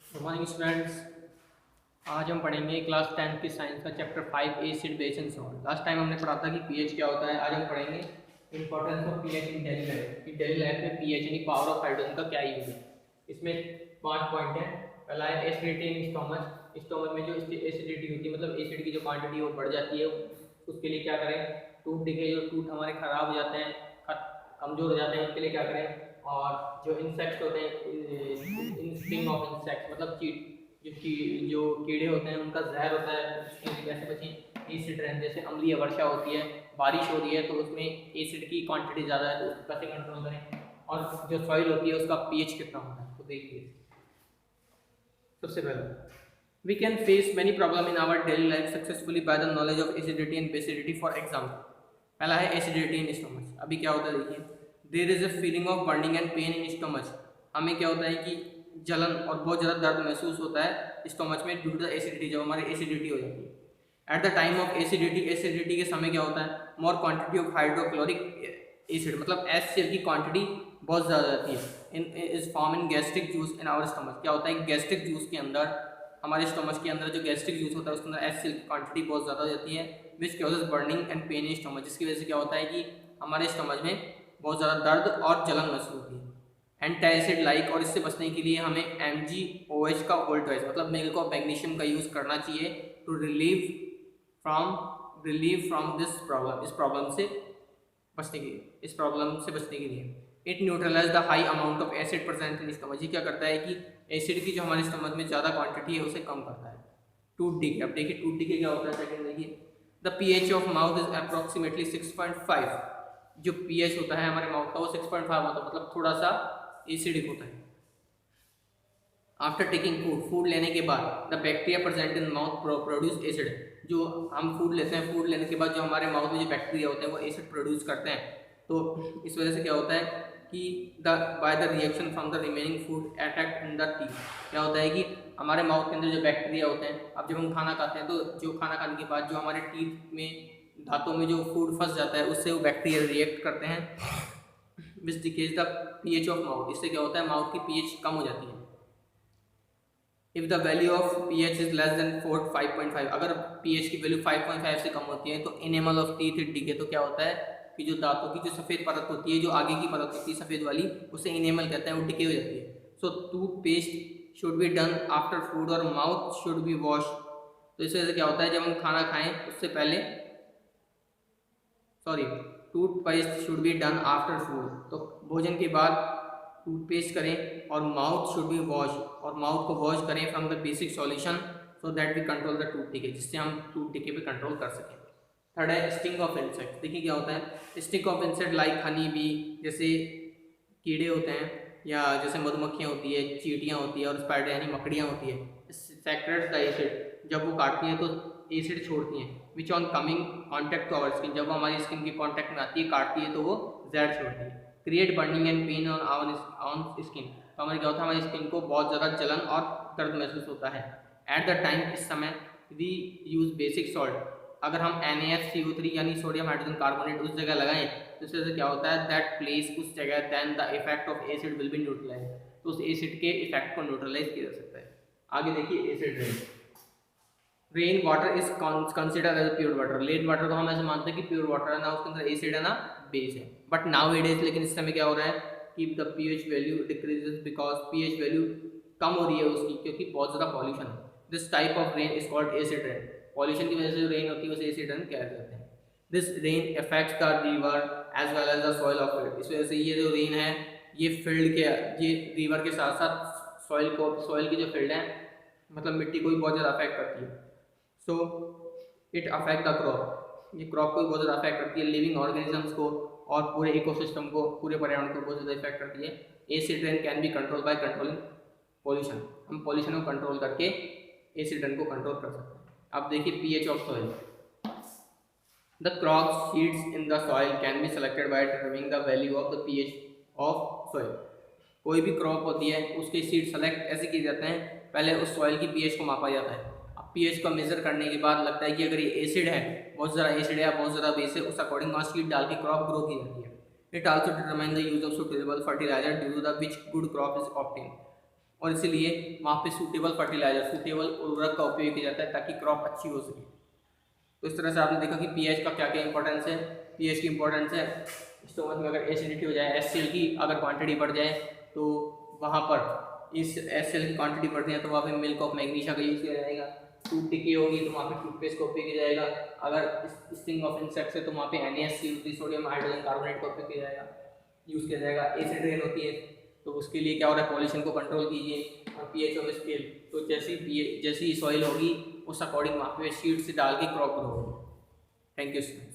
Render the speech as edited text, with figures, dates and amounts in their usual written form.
Good morning students. आज हम पढ़ेंगे क्लास 10th की साइंस का chapter 5 acid base and salt. Last time हमने पढ़ा था कि पीएच क्या होता है। आज हम पढ़ेंगे importance of pH in daily life कि डेली लाइफ में पीएच यानी पावर ऑफ हाइड्रोजन का क्या यूज है। इसमें 5 पॉइंट है। पहला है एसिडिटी इन स्टोमच। स्टोमच में जो एसिडिटी होती है मतलब एसिड की जो क्वांटिटी है वो बढ़ जाती है, उसके लिए क्या करें। टूथ दिखे जो टूथ हमारे खराब हो जाते हैं, कमज़ोर हो जाते हैं, उनके लिए क्या करें। और जो इंसेक्ट्स होते हैं, इंस्टिंग ऑफ इंसेक्ट्स मतलब जो कीड़े होते हैं उनका जहर होता है, उसके लिए कैसे बचें। एसिड रेन जैसे अम्लीय वर्षा होती है, बारिश हो रही है तो उसमें एसिड की क्वांटिटी ज़्यादा है तो उसको कैसे कंट्रोल करें। और जो सॉइल होती है उसका पीएच कितना होता है तो देखिए। सबसे पहले we can face many problem in our daily life successfully by the knowledge of acidity and basicity. For example, पहला है एसिडिटी इन स्टोमच। अभी क्या होता है देखिए, there is a feeling of burning and pain in stomach. हमें क्या होता है कि जलन और बहुत ज़्यादा दर्द महसूस होता है स्टोमच में ड्यू टू द एसिडिटी, जब हमारी एसिडिटी हो जाती है। At the time of acidity, acidity के समय क्या होता है, more quantity of hydrochloric acid मतलब HCl की क्वांटिटी बहुत ज़्यादा जाती है। In is form in gastric juice in our stomach. क्या होता है गैस्ट्रिक जूस के अंदर, हमारे स्टोमच के अंदर जो गैस्ट्रिक जूस होता है उसके अंदर HCl की क्वांटिटी बहुत ज़्यादा हो जाती है, which causes burning and pain in stomach. जिसकी वजह से क्या होता है कि हमारे स्टोमच में बहुत ज़्यादा दर्द और जलन महसूस होती है। एंटासिड लाइक, और इससे बचने के लिए हमें MgOH का वोल्टेज मतलब मिल्क ऑफ मैग्नीशियम का यूज़ करना चाहिए to relieve from this problem, इस प्रॉब्लम से बचने के लिए, इस प्रॉब्लम से बचने के लिए। It neutralise the high amount of acid present in stomach. ये क्या करता है कि एसिड की जो हमारे स्टमच में ज़्यादा क्वांटिटी है उसे कम करता है। टूथ डिके, अब देखिए टूथ डिके क्या होता है। सेकंड देखिए, the pH of mouth is approximately 6.5। जो पीएच होता है हमारे माउथ का वो 6.5 होता है, मतलब थोड़ा सा एसिडिक होता है। आफ्टर टेकिंग फूड, फूड लेने के बाद the bacteria present in mouth produce acid. जो हम फूड लेते हैं, फूड लेने के बाद जो हमारे माउथ में जो बैक्टीरिया होते हैं वो एसिड प्रोड्यूस करते हैं। तो इस वजह से क्या होता है कि the by the reaction from the remaining food attack in the teeth. क्या होता है कि हमारे माउथ के अंदर जो बैक्टीरिया होते हैं, अब जब हम खाना खाते हैं तो जो खाना खाने के बाद जो हमारे टीथ में दांतों में जो फूड फंस जाता है उससे वो बैक्टीरिया रिएक्ट करते हैं, which decays the pH of mouth. इससे क्या होता है माउथ की पीएच कम हो जाती है। If the value of pH is less than 5.5, अगर पीएच की वैल्यू 5.5 से कम होती है तो enamel of teeth it decay. तो क्या होता है कि जो दांतों की जो सफ़ेद परत होती है, जो आगे की परत होती है सफ़ेद वाली, उसे इनेमल कहते हैं, वो डिके हो जाती है। So toothpaste should be done after food और माउथ शुड बी वॉश। तो इस वजह से क्या होता है जब हम खाना खाएं उससे पहले, sorry, toothpaste should be done after food, तो भोजन के बाद टूथपेस्ट करें और माउथ शुड बी वॉश, और माउथ को वॉश करें from the basic solution so that we control the tooth decay, जिससे हम टूथ डिके पे कंट्रोल कर सकें। थर्ड है स्टिंग ऑफ इंसेक्ट। देखिए क्या होता है sting of insect like honey bee, जैसे कीड़े होते हैं या जैसे मधुमक्खियाँ होती है, चींटियाँ होती है और स्पाइडर यानी मकड़ियाँ होती है, सेक्रेट्स द एसिड, जब वो काटती हैं तो एसिड छोड़ती हैं। Which on coming contact to our skin, जब वो हमारी स्किन के कॉन्टैक्ट में आती है काटती है तो वो जहर छोड़ती है। Create burning and pain on skin, तो हमारे क्या होता है हमारी स्किन को बहुत ज़्यादा जलन और दर्द महसूस होता है। एट द टाइम, इस समय वी यूज़ बेसिक सॉल्ट, अगर हम NaFCO3 यानी सोडियम हाइड्रोजन कार्बोनेट उस जगह लगाएं तो इससे क्या होता है दैट प्लेस उस जगह, then the effect of acid will be neutralise, तो उस एसिड के इफेक्ट को न्यूट्रलाइज किया जा सकता है। आगे देखिए acid rain. Rain water is considered as pure water. Rain water को हम ऐसे मानते हैं कि प्योर वाटर है, ना उसके अंदर एसिड है ना बेस है। बट नाउ इट इज, लेकिन इस समय क्या हो रहा है कि the pH value decreases because pH value कम हो रही है उसकी, क्योंकि बहुत ज़्यादा पॉल्यूशन है। This type of rain is called acid rain. Pollution की वजह से जो रेन होती है उसे एसिड रेन कहा जाता है। This rain affects the river as well as the soil of it. इस वजह से ये जो रेन है ये फील्ड के, ये रिवर के साथ साथ सॉइल को, सॉइल की जो फील्ड है मतलब मिट्टी को भी बहुत ज़्यादा अफेक्ट करती है। So it affect the crop, ये क्रॉप को बहुत ज़्यादा अफेक्ट करती है, लिविंग ऑर्गेनिजम्स को और पूरे इकोसिस्टम को, पूरे पर्यावरण को बहुत ज़्यादा इफेक्ट करती है। Acid rain can be control by controlling pollution, हम पॉल्यूशन को कंट्रोल करके एसिड रेन को कंट्रोल कर सकते हैं। अब देखिए pH of soil. The crop seeds in the soil can be selected bye determining the value of the pH of soil. कोई भी क्रॉप होती है उसके सीड सेलेक्ट ऐसे किए जाते हैं, पहले उस सॉइल की पीएच को मापा जाता है। अब पीएच को मेजर करने के बाद लगता है कि अगर ये एसिड है, बहुत ज़्यादा एसिड है या बहुत ज़्यादा बेस है, उस अकॉर्डिंग वहाँ सीड डाल के क्रॉप ग्रो की जाती है। It also determine the use of suitable fertiliser due to the which good crop is obtain. और इसीलिए वहाँ पे सूटेबल फर्टिलाइजर, सूटेबल उर्वरक का उपयोग किया जाता है ताकि क्रॉप अच्छी हो सके। तो इस तरह से आपने देखा कि पीएच का क्या क्या इंपॉर्टेंस है। पीएच की इंपॉर्टेंस है, स्टोमच में अगर एसिडिटी हो जाए, एचसीएल की अगर क्वांटिटी बढ़ जाए तो वहाँ पर इस एचसीएल की क्वांटिटी बढ़ जाए तो वहाँ पे मिल्क ऑफ मैग्नीशिया का यूज़ किया जाएगा। टूथ डिके होगी तो वहाँ पे टूथपेस्ट का उपयोग किया जाएगा। अगर स्टिंग ऑफ इंसेक्ट्स है तो वहाँ पे NaSCO3 सोडियम हाइड्रोजन कार्बोनेट का उपयोग किया जाएगा, यूज़ किया जाएगा। एसिड रेन होती है तो उसके लिए क्या हो रहा है, पॉल्यूशन को कंट्रोल कीजिए। और पीएच ऑफ स्केल, तो जैसी सॉइल होगी उस अकॉर्डिंग वहाँ पे सीड से डाल के क्रॉप ग्रो होगी। Thank you sir.